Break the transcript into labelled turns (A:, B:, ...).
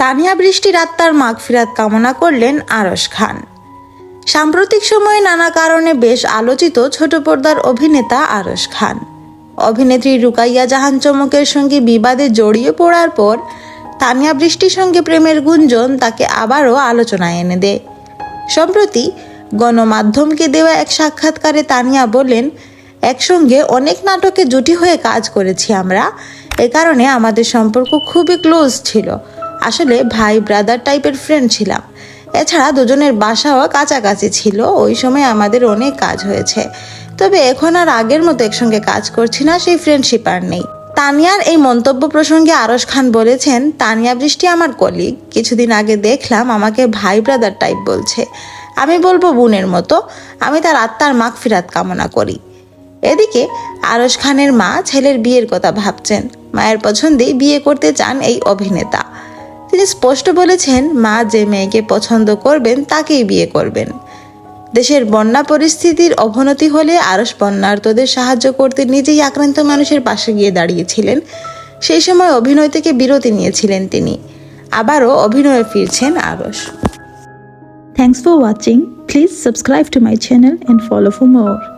A: তানিয়া বৃষ্টির আত্মার মাগফিরাত কামনা করলেন আরশ খান। সাম্প্রতিক সময়ে নানা কারণে বেশ আলোচিত ছোট পর্দার অভিনেতা আরশ খান। অভিনেত্রী রুকাইয়া জাহান চমকের সঙ্গে বিবাদে জড়িয়ে পড়ার পর তানিয়া বৃষ্টির সঙ্গে প্রেমের গুঞ্জন তাকে আবারও আলোচনায় এনে দেয়। সম্প্রতি গণমাধ্যমকে দেওয়া এক সাক্ষাৎকারে তানিয়া বলেন, একসঙ্গে অনেক নাটকে জুটি হয়ে কাজ করেছি আমরা, এ কারণে আমাদের সম্পর্ক খুবই ক্লোজ ছিল। আসলে ভাই ব্রাদার টাইপের ফ্রেন্ড ছিলাম। এছাড়া দুজনের বাসাও কাছাকাছি ছিল। ওই সময় আমাদের অনেক কাজ হয়েছে, তবে এখন আর আগের মতো একসঙ্গে কাজ করছি না, সেই ফ্রেন্ডশিপ আর নেই। তানিয়ার এই মন্তব্য প্রসঙ্গে আরশ খান বলেছেন, তানিয়া বৃষ্টি আমার কলিগ। কিছুদিন আগে দেখলাম আমাকে ভাই ব্রাদার টাইপ বলছে। আমি বলবো বোনের মতো। আমি তার আত্মার মাগফিরাত কামনা করি। এদিকে আরশ খানের মা ছেলের বিয়ের কথা ভাবছেন। মায়ের পছন্দেই বিয়ে করতে চান এই অভিনেতা। তিনি স্পষ্ট বলেছেন, মা যে মেয়েকে পছন্দ করবেন তাকেই বিয়ে করবেন। দেশের বন্যা পরিস্থিতির অবনতি হলে আরশ বন্যার্তদের সাহায্য করতে নিজেই আক্রান্ত মানুষের পাশে গিয়ে দাঁড়িয়েছিলেন। সেই সময় অভিনয় থেকে বিরতি নিয়েছিলেন তিনি। আবারও অভিনয়ে ফিরছেন আরশ।
B: Thanks for watching. Please subscribe to my channel and follow for more.